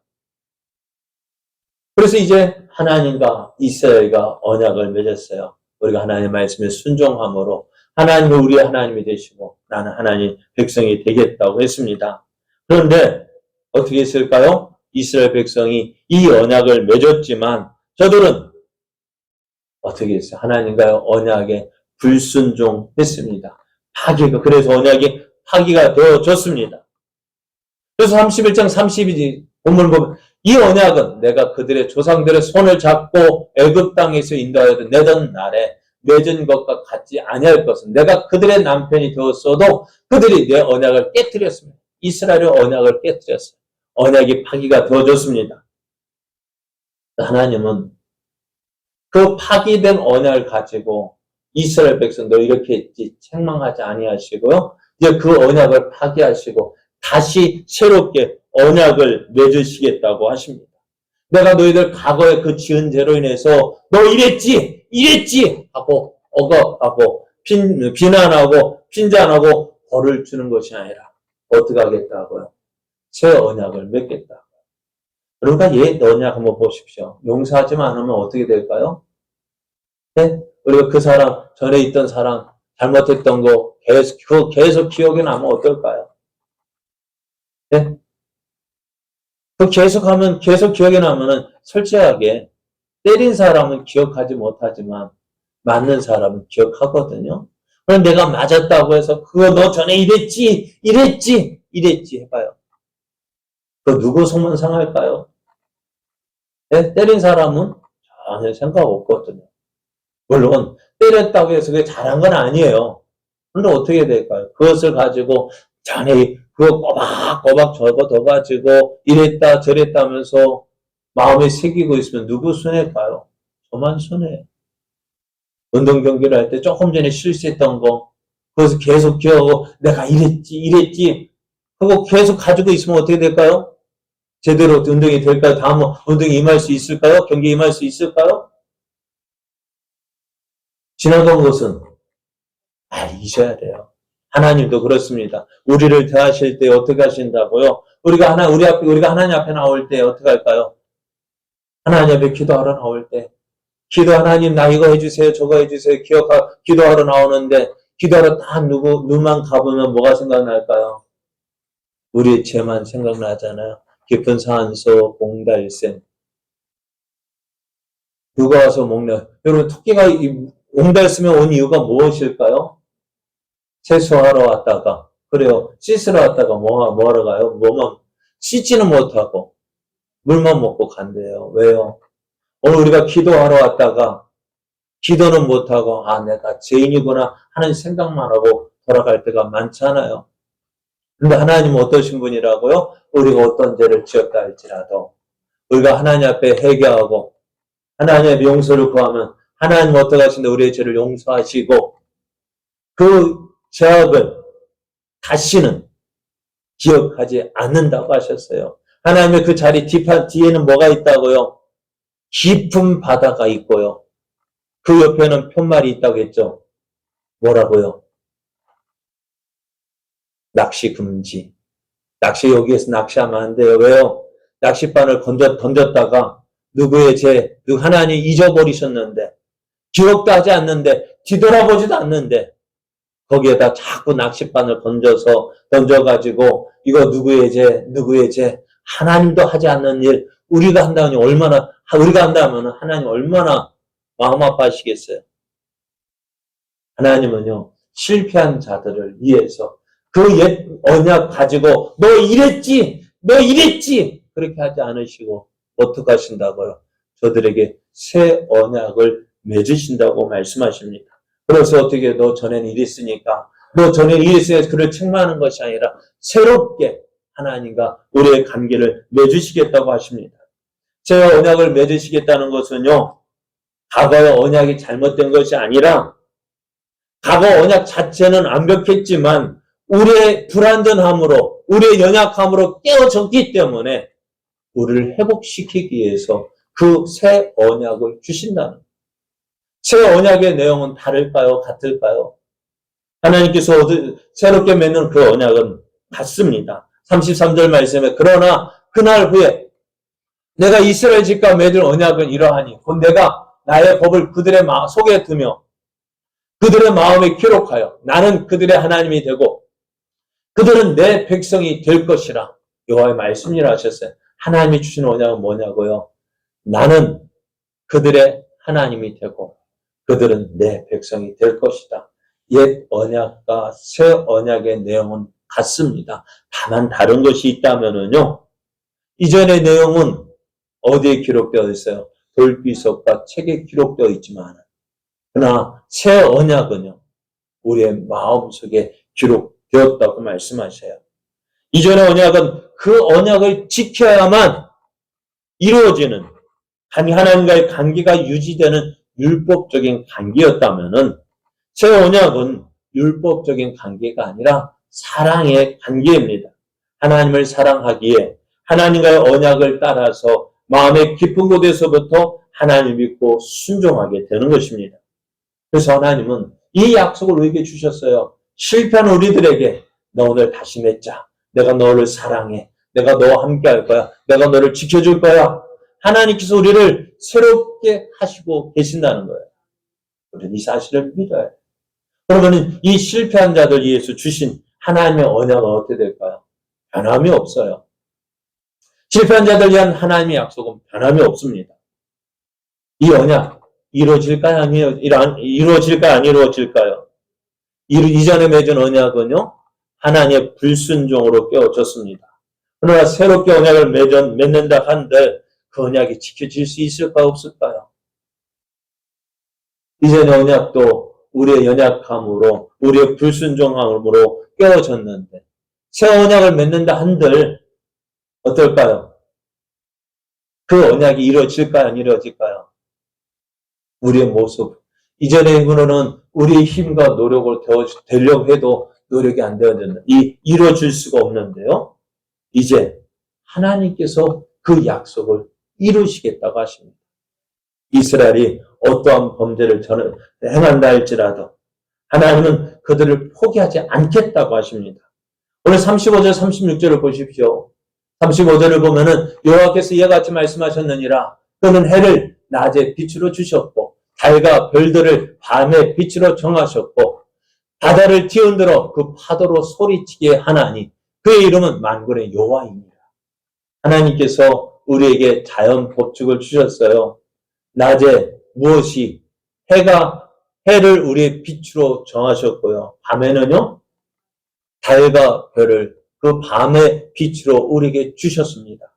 [SPEAKER 1] 그래서 이제 하나님과 이스라엘과 언약을 맺었어요. 우리가 하나님의 말씀에 순종함으로 하나님은 우리의 하나님이 되시고 나는 하나님 백성이 되겠다고 했습니다. 그런데 어떻게 했을까요? 이스라엘 백성이 이 언약을 맺었지만 저들은 어떻게 했어요? 하나님과의 언약에 불순종했습니다. 그래서 언약이 파기가 되어졌습니다. 그래서 31장 32절 본문을 보면 이 언약은 내가 그들의 조상들의 손을 잡고 애굽 땅에서 인도하여 내던 날에 맺은 것과 같지 아니할 것은 내가 그들의 남편이 되었어도 그들이 내 언약을 깨뜨렸습니다. 이스라엘의 언약을 깨뜨렸어요. 언약이 파기가 되어졌습니다. 하나님은 그 파기된 언약을 가지고 이스라엘 백성도 이렇게 했지 책망하지 아니하시고요. 이제 그 언약을 파기하시고 다시 새롭게 언약을 맺으시겠다고 하십니다. 내가 너희들 과거에 그 지은 죄로 인해서 너 이랬지 하고 억압하고 비난하고 핀잔하고 벌을 주는 것이 아니라 어떻게 하겠다고요? 새 언약을 맺겠다. 그러니까 옛 언약 한번 보십시오. 용서하지만 않으면 어떻게 될까요? 네? 우리가 그 사람, 전에 있던 사람, 잘못했던 거 계속 기억에 나면 어떨까요? 네? 계속 기억에 나면은 솔직하게 때린 사람은 기억하지 못하지만 맞는 사람은 기억하거든요. 그럼 내가 맞았다고 해서 그거 너 전에 이랬지 해봐요. 그 누구 속만 상할까요? 네? 때린 사람은 전혀 생각 없거든요. 물론 때렸다고 해서 그게 잘한 건 아니에요. 그런데 어떻게 될까요? 그것을 가지고 전에 그거 꼬박꼬박 적어둬가지고 이랬다 저랬다 하면서 마음에 새기고 있으면 누구 손해일까요? 저만 손해예요. 운동 경기를 할 때 조금 전에 실수했던 거 그것을 계속 기억하고 내가 이랬지 그거 계속 가지고 있으면 어떻게 될까요? 제대로 운동이 될까요? 다음 운동에 임할 수 있을까요? 경기에 임할 수 있을까요? 지나간 것은 잊어야 돼요. 하나님도 그렇습니다. 우리를 대하실 때 어떻게 하신다고요? 우리가 하나님 앞에 나올 때 어떻게 할까요? 하나님 앞에 기도하러 나올 때, 하나님 나 이거 해주세요, 저거 해주세요, 기도하러 나오는데, 기도하러 딱 눈만 가보면 뭐가 생각날까요? 우리의 죄만 생각나잖아요. 깊은 산소, 봉달샘. 누가 와서 먹냐? 여러분, 토끼가 봉달샘에 온 이유가 무엇일까요? 세수하러 왔다가, 그래요. 씻으러 왔다가 뭐 하러 가요? 씻지는 못하고, 물만 먹고 간대요. 왜요? 오늘 우리가 기도하러 왔다가, 기도는 못하고, 내가 죄인이구나 하는 생각만 하고 돌아갈 때가 많잖아요. 근데 하나님은 어떠신 분이라고요? 우리가 어떤 죄를 지었다 할지라도, 우리가 하나님 앞에 회개하고, 하나님의 용서를 구하면, 하나님 어떻게 하신다? 우리의 죄를 용서하시고, 그 죄악을 다시는 기억하지 않는다고 하셨어요. 하나님의 그 자리 뒤에는 뭐가 있다고요? 깊은 바다가 있고요. 그 옆에는 푯말이 있다고 했죠. 뭐라고요? 낚시 금지. 여기에서 낚시하면 안 돼요. 왜요? 낚싯바늘 던졌다가 하나님 잊어버리셨는데, 기억도 하지 않는데, 뒤돌아보지도 않는데, 거기에다 자꾸 낚싯바늘 던져가지고, 이거 누구의 죄, 하나님도 하지 않는 일, 우리가 한다면 하나님 얼마나 마음 아파하시겠어요? 하나님은요, 실패한 자들을 위해서 그 옛 언약 가지고, 너 이랬지! 그렇게 하지 않으시고, 어떻게 하신다고요? 저들에게 새 언약을 맺으신다고 말씀하십니다. 그래서 어떻게 너 전에는 이랬으니까 그를 책망하는 것이 아니라 새롭게 하나님과 우리의 관계를 맺으시겠다고 하십니다. 새 언약을 맺으시겠다는 것은요, 과거의 언약이 잘못된 것이 아니라 과거 언약 자체는 완벽했지만 우리의 불완전함으로 우리의 연약함으로 깨어졌기 때문에 우리를 회복시키기 위해서 그 새 언약을 주신다는 거예요. 새 언약의 내용은 다를까요? 같을까요? 하나님께서 새롭게 맺는 그 언약은 같습니다. 33절 말씀에 그러나 그날 후에 내가 이스라엘 집과 맺을 언약은 이러하니 곧 내가 나의 법을 그들의 속에 두며 그들의 마음에 기록하여 나는 그들의 하나님이 되고 그들은 내 백성이 될 것이라. 여호와의 말씀이라 하셨어요. 하나님이 주신 언약은 뭐냐고요? 나는 그들의 하나님이 되고 그들은 내 백성이 될 것이다. 옛 언약과 새 언약의 내용은 같습니다. 다만 다른 것이 있다면은요. 이전의 내용은 어디에 기록되어 있어요? 돌비석과 책에 기록되어 있지만 그러나 새 언약은요. 우리의 마음속에 기록되었다고 말씀하셔요. 이전의 언약은 그 언약을 지켜야만 이루어지는 하나님과의 관계가 유지되는 율법적인 관계였다면은 새 언약은 율법적인 관계가 아니라 사랑의 관계입니다. 하나님을 사랑하기에 하나님과의 언약을 따라서 마음의 깊은 곳에서부터 하나님을 믿고 순종하게 되는 것입니다. 그래서 하나님은 이 약속을 우리에게 주셨어요. 실패한 우리들에게 너 오늘 다시 맺자. 내가 너를 사랑해. 내가 너와 함께 할 거야. 내가 너를 지켜줄 거야. 하나님께서 우리를 새롭게 하시고 계신다는 거예요. 우리는 이 사실을 믿어야 해요. 그러면 이 실패한 자들 위해서 주신 하나님의 언약은 어떻게 될까요? 변함이 없어요. 실패한 자들 위한 하나님의 약속은 변함이 없습니다. 이 언약 이루어질까요? 안 이루어질까요? 이전에 맺은 언약은요. 하나님의 불순종으로 깨어졌습니다. 그러나 새롭게 언약을 맺는다 한들 그 언약이 지켜질 수 있을까요? 없을까요? 이전의 언약도 우리의 연약함으로 우리의 불순종함으로 깨어졌는데 새 언약을 맺는다 한들 어떨까요? 그 언약이 이루어질까요? 안 이루어질까요? 우리의 모습. 이전의 힘으로는 우리의 힘과 노력을 되려고 해도 노력이 안 되어졌는 이루어질 수가 없는데요. 이제 하나님께서 그 약속을 이루시겠다고 하십니다. 이스라엘이 어떠한 범죄를 행한다 할지라도 하나님은 그들을 포기하지 않겠다고 하십니다. 오늘 35절, 36절을 보십시오. 35절을 보면은 여호와께서 이와 같이 말씀하셨느니라. 그는 해를 낮에 빛으로 주셨고 달과 별들을 밤에 빛으로 정하셨고 바다를 뒤흔들어 그 파도로 소리치게 하나니 그의 이름은 만군의 여호와입니다. 하나님께서 우리에게 자연 법칙을 주셨어요. 낮에 무엇이 해를 우리의 빛으로 정하셨고요. 밤에는요 달과 별을 그 밤의 빛으로 우리에게 주셨습니다.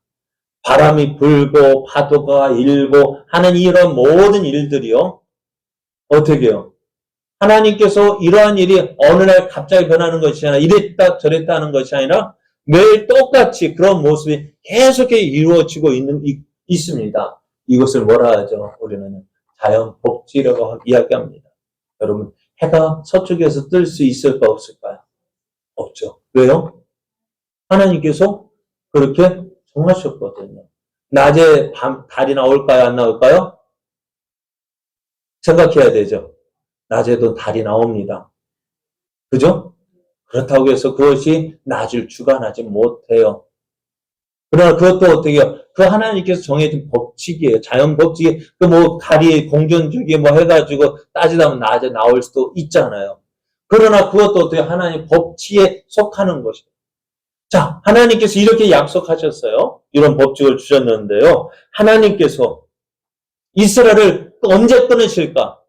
[SPEAKER 1] 바람이 불고 파도가 일고 하는 이런 모든 일들이요. 어떻게 해요? 하나님께서 이러한 일이 어느 날 갑자기 변하는 것이 아니라 이랬다 저랬다 하는 것이 아니라 매일 똑같이 그런 모습이 계속해 이루어지고 있습니다. 이것을 뭐라 하죠? 우리는 자연 법칙이라고 이야기합니다. 여러분, 해가 서쪽에서 뜰 수 있을까 없을까요? 없죠. 왜요? 하나님께서 그렇게 정하셨거든요. 낮에 달이 나올까요? 안 나올까요? 생각해야 되죠. 낮에도 달이 나옵니다. 그죠? 그렇다고 해서 그것이 낮을 주관하지 못해요. 그러나 그것도 어떻게 해요? 그 하나님께서 정해진 법칙이에요. 자연 법칙이, 달이 공전주기 해가지고 따지다 보면 낮에 나올 수도 있잖아요. 그러나 그것도 어떻게 하나님 법칙에 속하는 것이에요. 자, 하나님께서 이렇게 약속하셨어요. 이런 법칙을 주셨는데요. 하나님께서 이스라엘을 언제 끊으실까?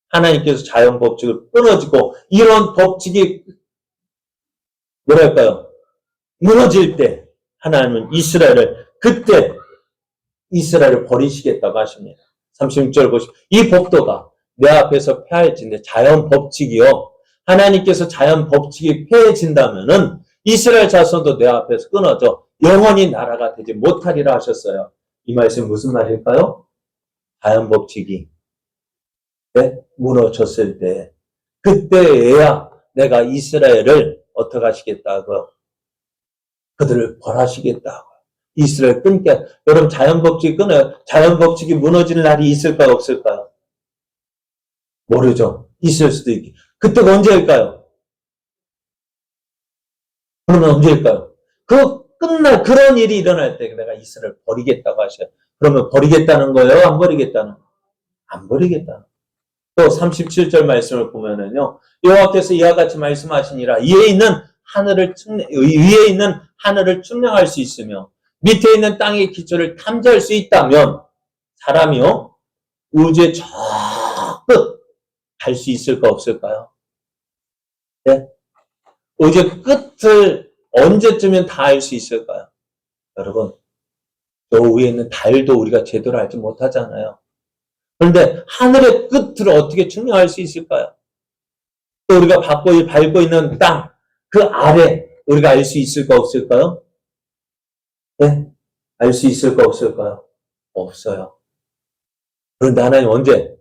[SPEAKER 1] 하나님께서 자연 법칙을 끊어지고 이런 법칙이 무너질 때 하나님은 그때 이스라엘을 버리시겠다고 하십니다. 36절 보시면 이 법도가 내 앞에서 폐해진데 자연 법칙이요. 하나님께서 자연 법칙이 폐해진다면은 이스라엘 자손도 내 앞에서 끊어져 영원히 나라가 되지 못하리라 하셨어요. 이 말씀 무슨 말일까요? 자연 법칙이 무너졌을 때 그때에야 내가 이스라엘을 어떻게 하시겠다고요? 그들을 벌하시겠다고. 이스라엘 끊게. 여러분 자연 법칙이 끊어요. 자연 법칙이 무너질 날이 있을까요? 없을까요? 모르죠. 있을 수도 있고. 그때가 언제일까요? 그러면 언제일까요? 그런 일이 일어날 때 내가 이스라엘을 버리겠다고 하셔요. 그러면 버리겠다는 거예요? 안 버리겠다는 거예요? 안 버리겠다는 거예요. 또 37절 말씀을 보면은요, 여호와께서 이와 같이 말씀하시니라. 위에 있는 하늘을 측량할 수 있으며 밑에 있는 땅의 기초를 탐지할 수 있다면 사람이요 우주의 저 끝 갈 수 있을까 없을까요? 네? 우주의 끝을 언제쯤엔 다 알 수 있을까요? 여러분, 저 위에 있는 달도 우리가 제대로 알지 못하잖아요. 그런데 하늘의 끝을 어떻게 측량할 수 있을까요? 또 우리가 밟고 있는 땅, 그 아래 우리가 알 수 있을까 없을까요? 네? 알 수 있을까 없을까요? 없어요. 그런데 하나님 언제?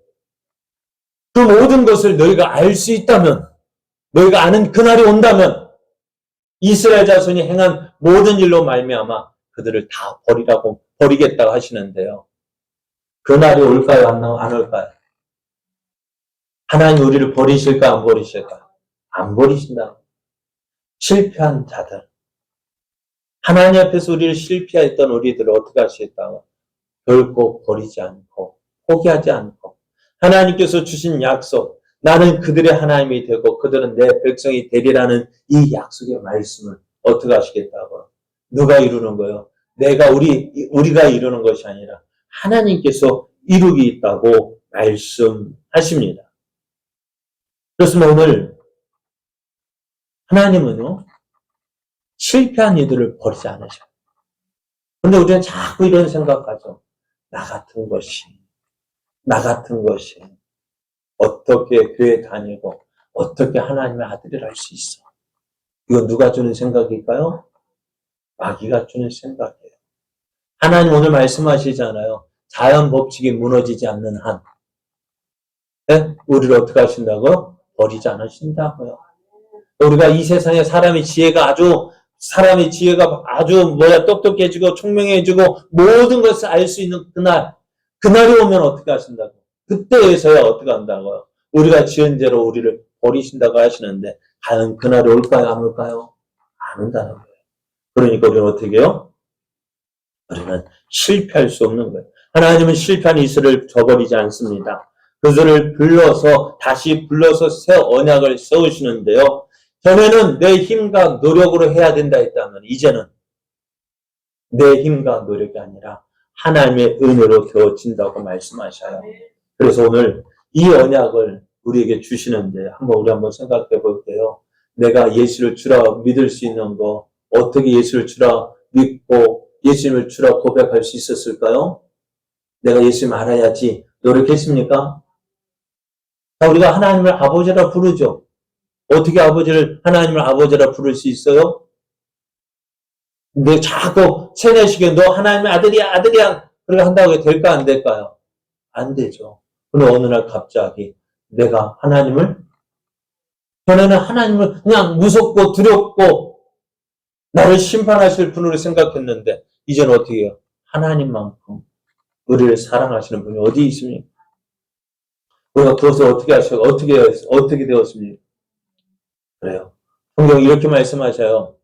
[SPEAKER 1] 그 모든 것을 너희가 알 수 있다면, 너희가 아는 그날이 온다면 이스라엘 자손이 행한 모든 일로 말미암아 그들을 다 버리겠다고 하시는데요. 그날이 올까요? 안 올까요? 하나님 우리를 버리실까 안 버리실까? 안 버리신다. 실패한 자들. 하나님 앞에서 우리를 실패했던 우리들을 어떻게 하시겠다고? 결코 버리지 않고 포기하지 않고 하나님께서 주신 약속, 나는 그들의 하나님이 되고 그들은 내 백성이 되리라는 이 약속의 말씀을 어떻게 하시겠다고? 누가 이루는 거예요? 우리가 이루는 것이 아니라 하나님께서 이루기 있다고 말씀하십니다. 그렇습니다. 오늘 하나님은요, 실패한 이들을 버리지 않으셔요. 근데 우리는 자꾸 이런 생각하죠. 나 같은 것이 어떻게 교회 다니고 어떻게 하나님의 아들이라 할 수 있어. 이거 누가 주는 생각일까요? 마귀가 주는 생각이에요. 하나님 오늘 말씀하시잖아요. 자연 법칙이 무너지지 않는 한, 네? 우리를 어떻게 하신다고요? 버리지 않으신다고요. 우리가 이 세상에 사람의 지혜가 아주 똑똑해지고 총명해지고 모든 것을 알 수 있는 그날이 오면 어떻게 하신다고? 그때에서야 어떻게 한다고요? 우리가 지은 죄로 우리를 버리신다고 하시는데 과연 그날이 올까요? 안 올까요? 안 온다는 거예요. 그러니까 우리는 어떻게 해요? 우리는 실패할 수 없는 거예요. 하나님은 실패한 이스라엘을 저버리지 않습니다. 그들을 다시 불러서 새 언약을 세우시는데요. 전에는 내 힘과 노력으로 해야 된다 했다면 이제는 내 힘과 노력이 아니라 하나님의 은혜로 되어진다고 말씀하셔요. 그래서 오늘 이 언약을 우리에게 주시는데 우리 한번 생각해 볼게요. 내가 예수를 주라 믿을 수 있는 거, 어떻게 예수를 주라 믿고 예수님을 주라 고백할 수 있었을까요? 내가 예수님 알아야지 노력했습니까? 우리가 하나님을 아버지라 부르죠. 어떻게 하나님을 아버지라 부를 수 있어요? 근데 자꾸 세뇌시켜 너 하나님의 아들이야. 그렇게 한다고 해도 될까 안 될까요? 안 되죠. 근데 어느 날 갑자기 내가 전에는 하나님을 그냥 무섭고 두렵고 나를 심판하실 분으로 생각했는데 이제는 어떻게 해요? 하나님만큼 우리를 사랑하시는 분이 어디 있습니까? 우리가 그것을 어떻게 되었습니까? 그래요. 성경이 이렇게 말씀하셔요.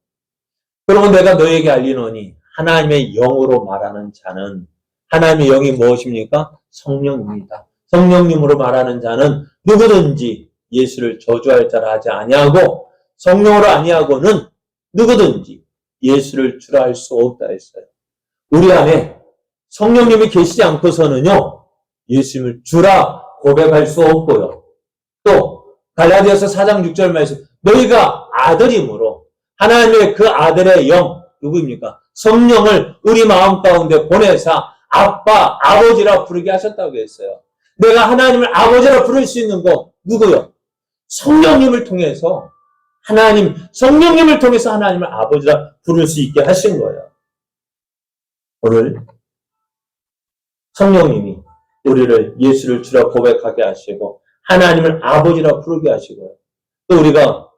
[SPEAKER 1] 그러면 내가 너에게 알리노니 하나님의 영으로 말하는 자는 하나님의 영이 무엇입니까? 성령입니다. 성령님으로 말하는 자는 누구든지 예수를 저주할 자라 하지 아니하고 성령으로 아니하고는 누구든지 예수를 주라 할 수 없다 했어요. 우리 안에 성령님이 계시지 않고서는요. 예수님을 주라 고백할 수 없고요. 또 갈라디아서 4장 6절 말씀 너희가 아들이므로 하나님의 그 아들의 영 누구입니까? 성령을 우리 마음 가운데 보내사 아빠, 아버지라 부르게 하셨다고 했어요. 내가 하나님을 아버지라 부를 수 있는 거 누구요? 성령님을 통해서 성령님을 통해서 하나님을 아버지라 부를 수 있게 하신 거예요. 오늘 성령님이 우리를 예수를 주라 고백하게 하시고 하나님을 아버지라 부르게 하시고요. 또 우리가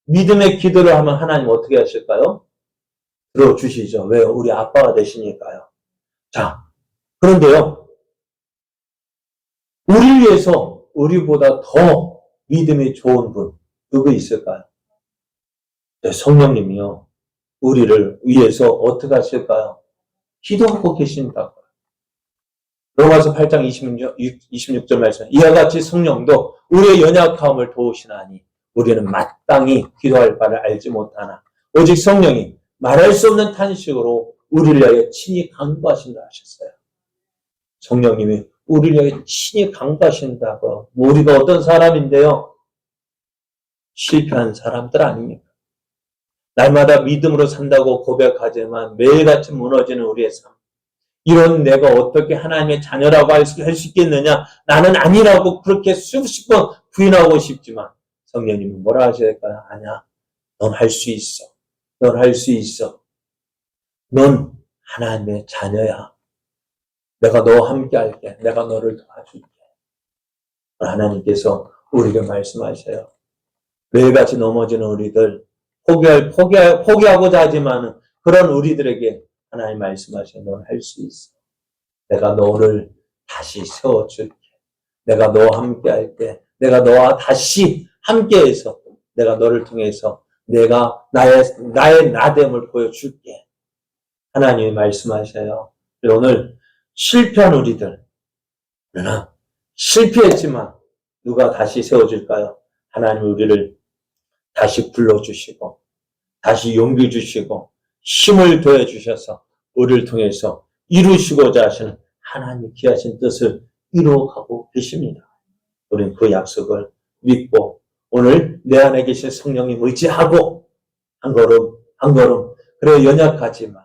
[SPEAKER 1] 믿음의 기도를 하면 하나님 어떻게 하실까요? 들어주시죠. 왜요? 우리 아빠가 되시니까요. 자, 그런데요. 우리를 위해서 우리보다 더 믿음이 좋은 분 누구 있을까요? 성령님이요, 우리를 위해서 어떻게 하실까요? 기도하고 계신다고요. 로마서 8장 26절 말씀. 이와 같이 성령도 우리의 연약함을 도우시나니 우리는 마땅히 기도할 바를 알지 못하나 오직 성령이 말할 수 없는 탄식으로 우리를 위하여 친히 간구하신다 하셨어요. 성령님이 우리를 위하여 친히 간구하신다고. 우리가 어떤 사람인데요? 실패한 사람들 아닙니까? 날마다 믿음으로 산다고 고백하지만 매일같이 무너지는 우리의 삶. 이런 내가 어떻게 하나님의 자녀라고 할 수 있겠느냐? 나는 아니라고 그렇게 수십 번 부인하고 싶지만 성령님은 뭐라 하셔야 될까요? 아니야. 넌 할 수 있어. 넌 할 수 있어. 넌 하나님의 자녀야. 내가 너와 함께 할게. 내가 너를 도와줄게. 하나님께서 우리에게 말씀하셔요. 매일같이 넘어지는 우리들, 포기하고자 하지만 그런 우리들에게 하나님 말씀하셔요. 넌 할 수 있어. 내가 너를 다시 세워줄게. 내가 너와 함께 할게. 내가 너와 다시 함께해서 내가 너를 통해서 내가 나의 나됨을 보여줄게. 하나님이 말씀하셔요. 오늘 실패한 우리들, 그러나 실패했지만 누가 다시 세워줄까요? 하나님이 우리를 다시 불러주시고 다시 용기 주시고 힘을 더해주셔서 우리를 통해서 이루시고자 하시는 하나님의 귀하신 뜻을 이루어가고 계십니다. 우리는 그 약속을 믿고 오늘 내 안에 계신 성령님 의지하고 한 걸음 한 걸음, 그래 연약하지만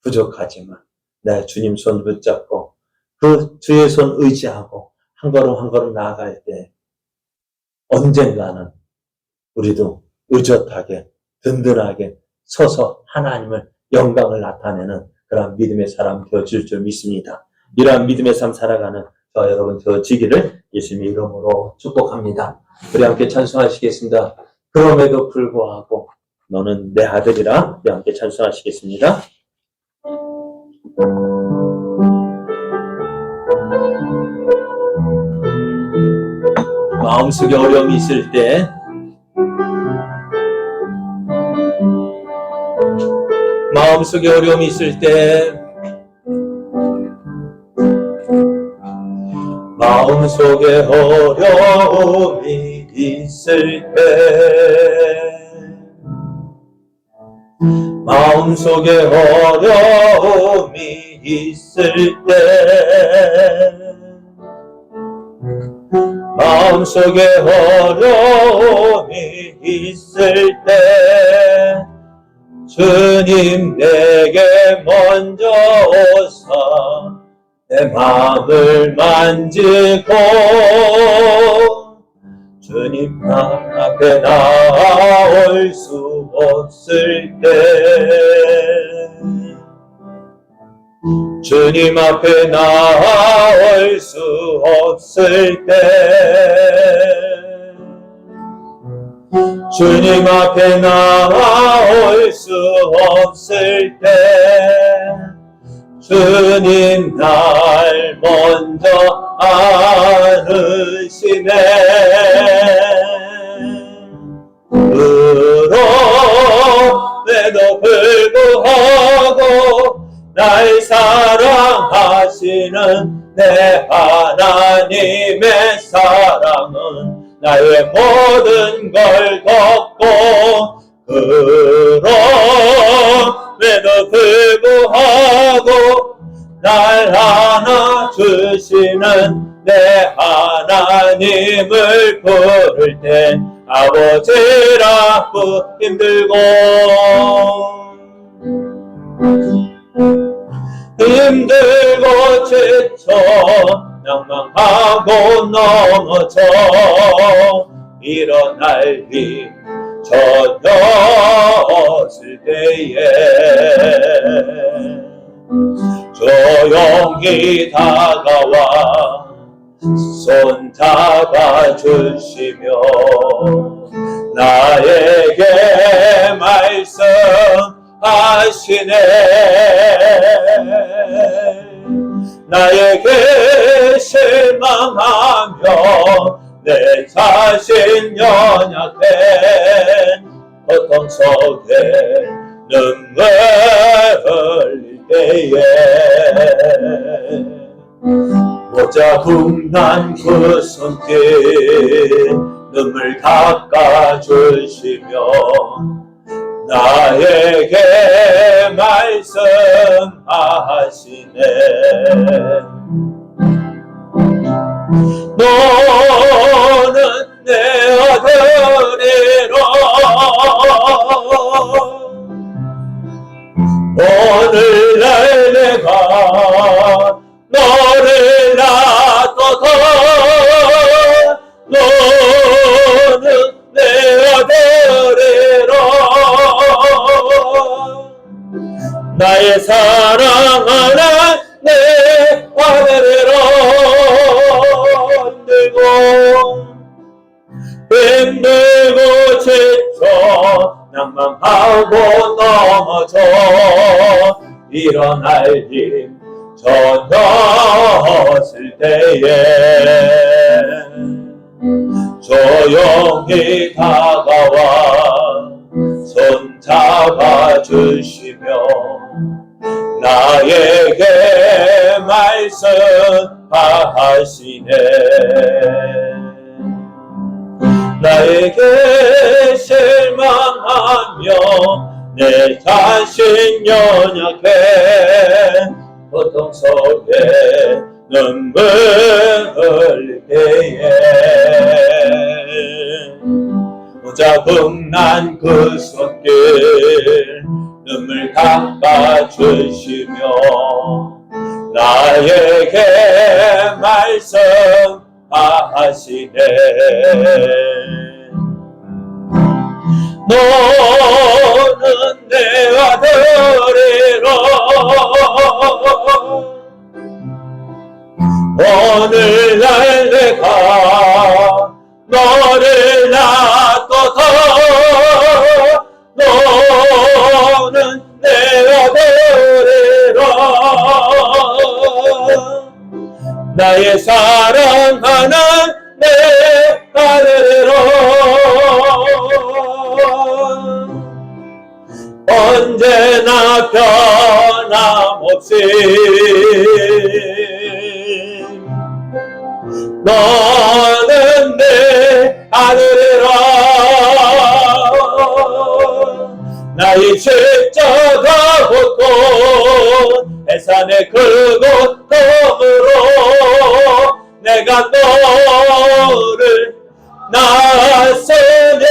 [SPEAKER 1] 부족하지만 내 주님 손 붙잡고 그 주의 손 의지하고 한 걸음 한 걸음 나아갈 때 언젠가는 우리도 의젓하게 든든하게 서서 하나님을 영광을 나타내는 그런 믿음의 사람 되어질 줄 믿습니다. 이러한 믿음의 삶 살아가는 저 여러분 되어지기를 예수님의 이름으로 축복합니다. 우리 함께 찬송하시겠습니다. 그럼에도 불구하고 너는 내 아들이라. 우리 함께 찬송하시겠습니다. 마음속에 어려움이 있을 때 마음속에 어려움이 있을 때 마음속에 어려움이 있을 때 마음속에 어려움이 있을 때 마음속에 어려움이 있을 때 주님 내게 먼저 오사 내 마음을 만지고 주님 앞에 나올 수 없을 때 주님 앞에 나올 수 없을 때 주님 앞에 나올 수 없을 때 주님 날 먼저 안으시네. 그럼에도 불구하고 날 사랑하시는 내 하나님의 사랑은 나의 모든 걸 덮고 그럼에도 불구하고 날 안아주시는 내 하나님을 부를 때 아버지라고 힘들고 지쳐 낭망하고 넘어져 일어날 힘 전혀 없을 때에 조용히 다가와 손 잡아주시며 나에게 말씀하시네. 나에게 실망하며 내 자신 연약해 고통 속에 눈물 흘릴 때에 모자국 난 그 손길 눈물 닦아주시며 나에게 말씀하시네. 너는 내 아들이라 오늘날 내가 너를 놔둬도 너는 내 아들이라 나의 사랑하는 내 아들이라 힘들고 지쳐 낭망하고 넘어져 일어날 힘 전혀 없을 때에 조용히 다가와 손 잡아주시며 나에게 말씀하시네. 나에게 실망하며 내 자신 연약해 고통 속에 눈물 흘릴 때에 모자국 난 그 손길 눈물 닦아주시며 나에게 말씀하시네. 너는 내 아들이라 오늘날 내가 너를 놔둬도 너는 내 아들이라 나의 사랑하는 내 아들이라 언제나 변함없이 너는 내 아들이라 나의 십자가 곳곳 해산의 그곳 덤으로 내가 너를 낳았으니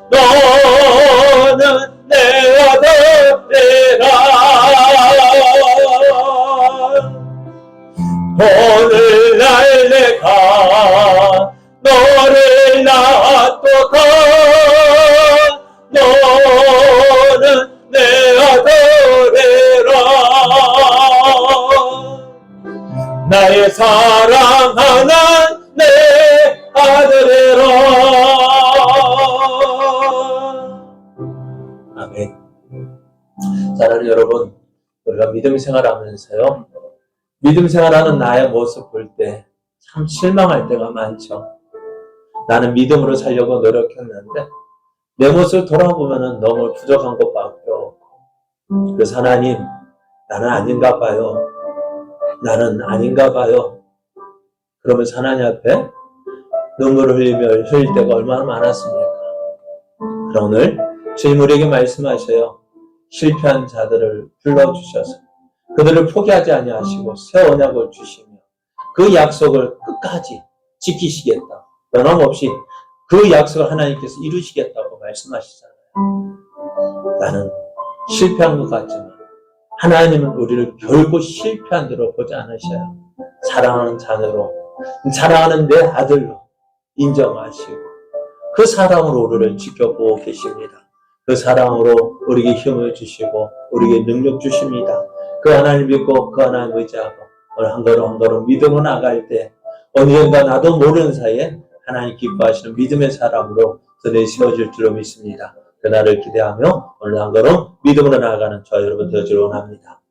[SPEAKER 1] 너는 내 아들이라 오늘날 내가 너를 놔둬도 너는 내 아들이라 나의 사랑하는 내 아들이라. 아멘. 사랑하는 여러분, 우리가 믿음 생활하면서요, 믿음 생활하는 나의 모습 볼 때 참 실망할 때가 많죠. 나는 믿음으로 살려고 노력했는데 내 모습을 돌아보면 너무 부족한 것밖에 없고, 그래서 하나님, 나는 아닌가 봐요. 나는 아닌가 봐요. 그러면서 하나님 앞에 눈물을 흘릴 때가 얼마나 많았습니까? 그럼 오늘 주님 우리에게 말씀하셔요. 실패한 자들을 불러주셔서 그들을 포기하지 아니하시고 새 언약을 주시며 그 약속을 끝까지 지키시겠다. 변함없이 그 약속을 하나님께서 이루시겠다고 말씀하시잖아요. 나는 실패한 것 같지만 하나님은 우리를 결국 실패한 대로 보지 않으셔요. 사랑하는 자녀로, 사랑하는 내 아들로 인정하시고 그 사랑으로 우리를 지켜보고 계십니다. 그 사랑으로 우리에게 힘을 주시고 우리에게 능력 주십니다. 그 하나님 믿고 그 하나님 의지하고 오늘 한 걸음 한 걸음 믿음으로 나갈 때 언젠가 나도 모르는 사이에 하나님 기뻐하시는 믿음의 사람으로 전에 세워질 줄로 믿습니다. 그날을 기대하며 오늘 한 걸음 믿음으로 나아가는 저 여러분 되어주길 원합니다.